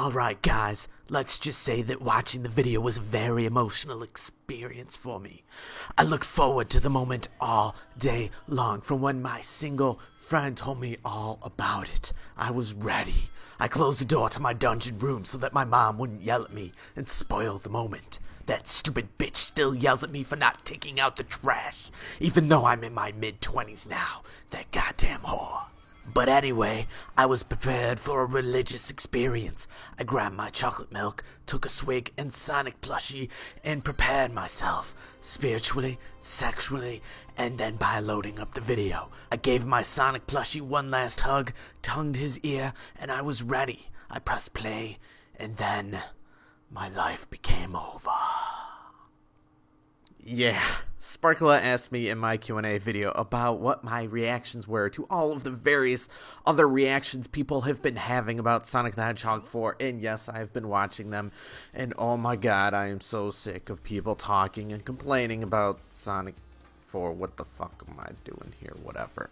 Alright guys, let's just say that watching the video was a very emotional experience for me. I looked forward to the moment all day long from when my single friend told me all about it. I was ready. I closed the door to my dungeon room so that my mom wouldn't yell at me and spoil the moment. That stupid bitch still yells at me for not taking out the trash, even though I'm in my mid-20s now. That goddamn whore. But anyway, I was prepared for a religious experience. I grabbed my chocolate milk, took a swig and Sonic plushie, and prepared myself, spiritually, sexually, and then by loading up the video. I gave my Sonic plushie one last hug, tongued his ear, and I was ready. I pressed play, and then my life became over. Yeah, Sparkla asked me in my Q&A video about what my reactions were to all of the various other reactions people have been having about Sonic the Hedgehog 4, and yes, I've been watching them, and oh my god, I am so sick of people talking and complaining about Sonic 4. What the fuck am I doing here? Whatever.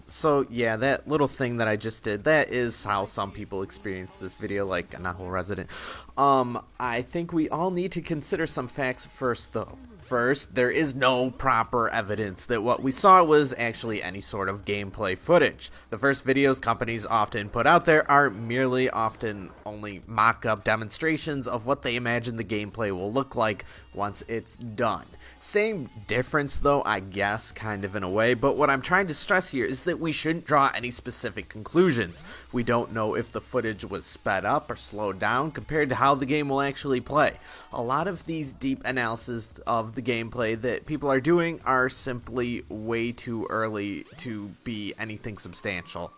So yeah, that little thing that I just did, that is how some people experience this video, like a Naho resident. I think we all need to consider some facts first, though. First, there is no proper evidence that what we saw was actually any sort of gameplay footage. The first videos companies often put out there are merely often only mock-up demonstrations of what they imagine the gameplay will look like once it's done. Same difference though, I guess, kind of in a way, but what I'm trying to stress here is that we shouldn't draw any specific conclusions. We don't know if the footage was sped up or slowed down compared to how the game will actually play. A lot of these deep analyses of the gameplay that people are doing are simply way too early to be anything substantial.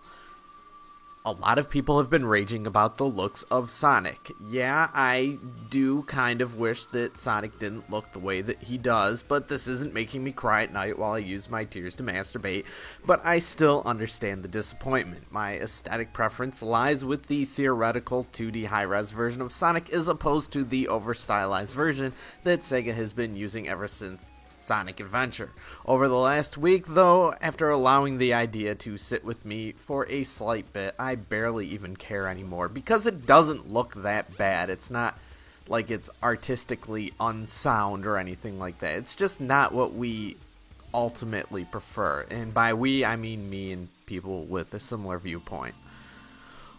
A lot of people have been raging about the looks of Sonic. Yeah, I do kind of wish that Sonic didn't look the way that he does, but this isn't making me cry at night while I use my tears to masturbate, but I still understand the disappointment. My aesthetic preference lies with the theoretical 2D high-res version of Sonic as opposed to the over-stylized version that Sega has been using ever since Sonic Adventure. Over the last week, though, after allowing the idea to sit with me for a slight bit, I barely even care anymore because it doesn't look that bad. It's not like it's artistically unsound or anything like that. It's just not what we ultimately prefer. And by we, I mean me and people with a similar viewpoint.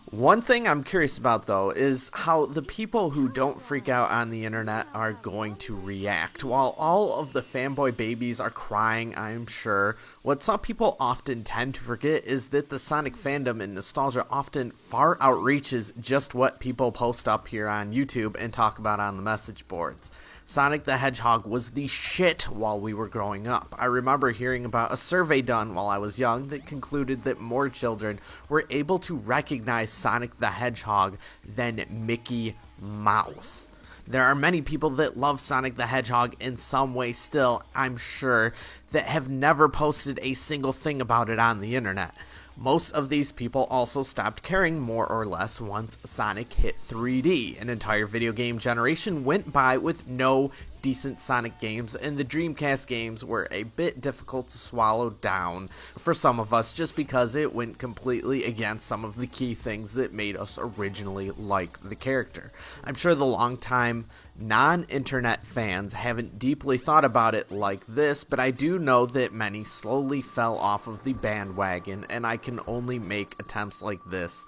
One thing I'm curious about, though, is how the people who don't freak out on the internet are going to react. While all of the fanboy babies are crying, I'm sure, what some people often tend to forget is that the Sonic fandom and nostalgia often far outreaches just what people post up here on YouTube and talk about on the message boards. Sonic the Hedgehog was the shit while we were growing up. I remember hearing about a survey done while I was young that concluded that more children were able to recognize Sonic the Hedgehog than Mickey Mouse. There are many people that love Sonic the Hedgehog in some way still, I'm sure, that have never posted a single thing about it on the internet. Most of these people also stopped caring more or less once Sonic hit 3D. An entire video game generation went by with no decent Sonic games, and the Dreamcast games were a bit difficult to swallow down for some of us just because it went completely against some of the key things that made us originally like the character. I'm sure the longtime non-internet fans haven't deeply thought about it like this, but I do know that many slowly fell off of the bandwagon, and I can only make attempts like this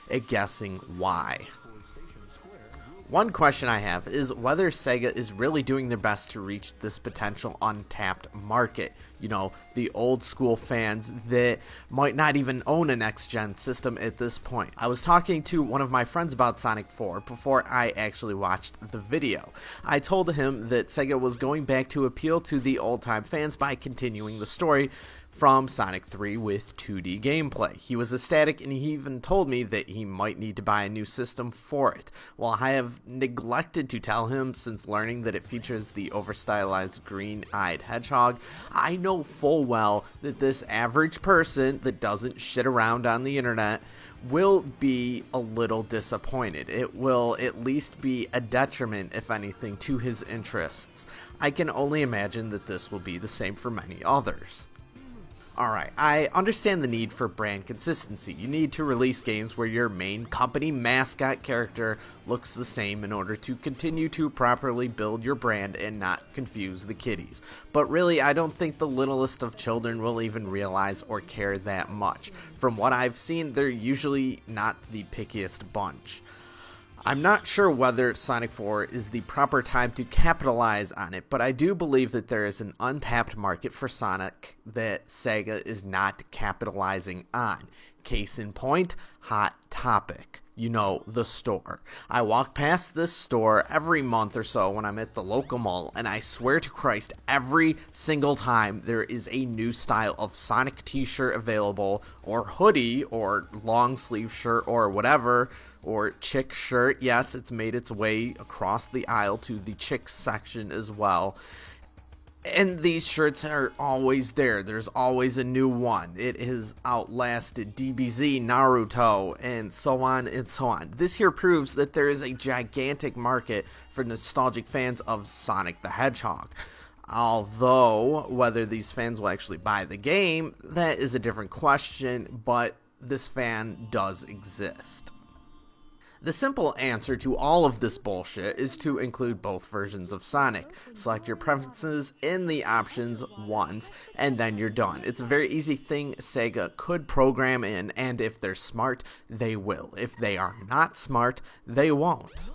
at guessing why. One question I have is whether Sega is really doing their best to reach this potential untapped market. You know, the old school fans that might not even own a next-gen system at this point. I was talking to one of my friends about Sonic 4 before I actually watched the video. I told him that Sega was going back to appeal to the old-time fans by continuing the story from Sonic 3 with 2D gameplay. He was ecstatic, and he even told me that he might need to buy a new system for it. While I have neglected to tell him since learning that it features the over-stylized green-eyed hedgehog, I know full well that this average person that doesn't shit around on the internet will be a little disappointed. It will at least be a detriment, if anything, to his interests. I can only imagine that this will be the same for many others. Alright, I understand the need for brand consistency. You need to release games where your main company mascot character looks the same in order to continue to properly build your brand and not confuse the kiddies. But really, I don't think the littlest of children will even realize or care that much. From what I've seen, they're usually not the pickiest bunch. I'm not sure whether Sonic 4 is the proper time to capitalize on it, but I do believe that there is an untapped market for Sonic that Sega is not capitalizing on. Case in point, Hot Topic. You know, the store. I walk past this store every month or so when I'm at the local mall, and I swear to Christ, every single time there is a new style of Sonic t-shirt available, or hoodie, or long sleeve shirt, or whatever, or chick shirt. Yes, it's made its way across the aisle to the chick section as well. And these shirts are always there. There's always a new one. It has outlasted DBZ, Naruto, and so on and so on. This here proves that there is a gigantic market for nostalgic fans of Sonic the Hedgehog. Although, whether these fans will actually buy the game, that is a different question, but this fan does exist. The simple answer to all of this bullshit is to include both versions of Sonic. Select your preferences in the options once, and then you're done. It's a very easy thing Sega could program in, and if they're smart, they will. If they are not smart, they won't.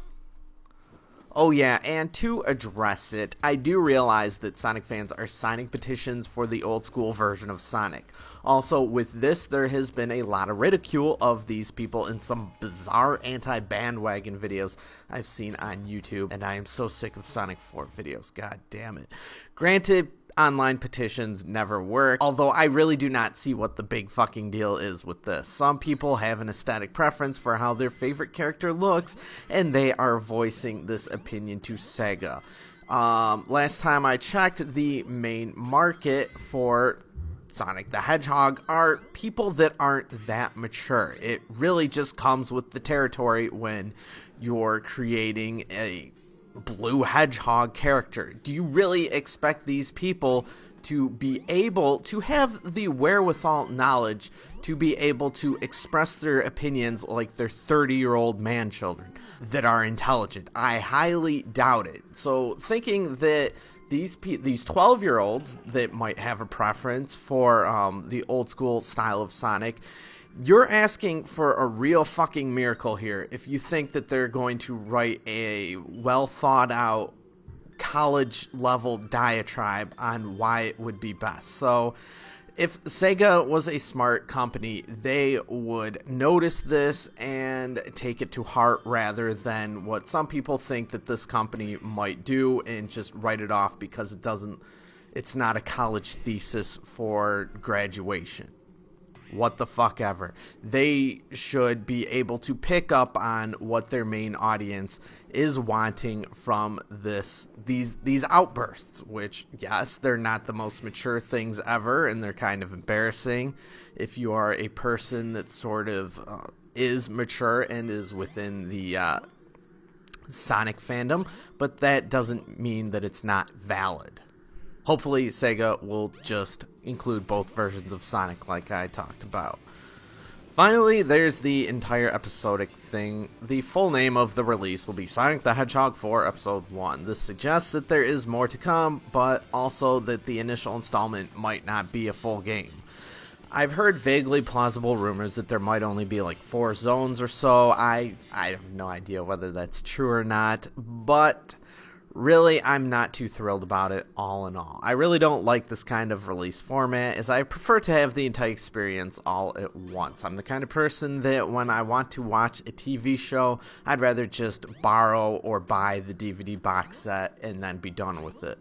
Oh yeah, and to address it, I do realize that Sonic fans are signing petitions for the old school version of Sonic. Also, with this, there has been a lot of ridicule of these people in some bizarre anti-bandwagon videos I've seen on YouTube, and I am so sick of Sonic 4 videos, god damn it. Granted, online petitions never work, although I really do not see what the big fucking deal is with this. Some people have an aesthetic preference for how their favorite character looks, and they are voicing this opinion to Sega. Last time I checked, the main market for Sonic the Hedgehog are people that aren't that mature. It really just comes with the territory when you're creating a blue hedgehog character. Do you really expect these people to be able to have the wherewithal knowledge to be able to express their opinions like they're 30-year-old man children that are intelligent? I highly doubt it. So thinking that these 12-year-olds that might have a preference for the old school style of Sonic, you're asking for a real fucking miracle here if you think that they're going to write a well thought out college level diatribe on why it would be best. So if Sega was a smart company, they would notice this and take it to heart rather than what some people think that this company might do and just write it off because it's not a college thesis for graduation. What the fuck ever. They should be able to pick up on what their main audience is wanting from these outbursts, which, yes, they're not the most mature things ever, and they're kind of embarrassing if you are a person that sort of is mature and is within the Sonic fandom, but that doesn't mean that it's not valid. Hopefully, Sega will just include both versions of Sonic like I talked about. Finally, there's the entire episodic thing. The full name of the release will be Sonic the Hedgehog 4 Episode 1. This suggests that there is more to come, but also that the initial installment might not be a full game. I've heard vaguely plausible rumors that there might only be like 4 zones or so. I have no idea whether that's true or not, but really, I'm not too thrilled about it all in all. I really don't like this kind of release format, as I prefer to have the entire experience all at once. I'm the kind of person that when I want to watch a TV show, I'd rather just borrow or buy the DVD box set and then be done with it.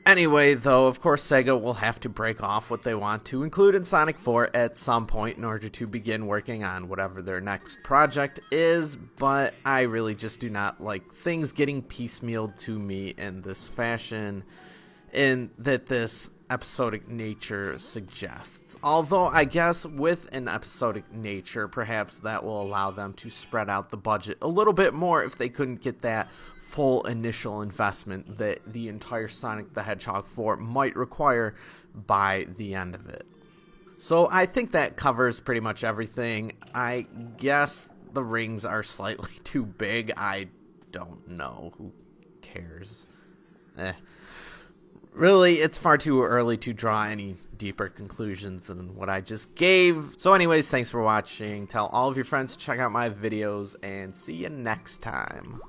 Anyway, though, of course, Sega will have to break off what they want to include in Sonic 4 at some point in order to begin working on whatever their next project is, but I really just do not like things getting piecemealed to me in this fashion, and that this episodic nature suggests. Although, I guess with an episodic nature, perhaps that will allow them to spread out the budget a little bit more if they couldn't get that full initial investment that the entire Sonic the Hedgehog 4 might require by the end of it. So I think that covers pretty much everything. I guess the rings are slightly too big. I don't know. Who cares? Really, it's far too early to draw any deeper conclusions than what I just gave. So anyways, thanks for watching. Tell all of your friends to check out my videos, and see you next time.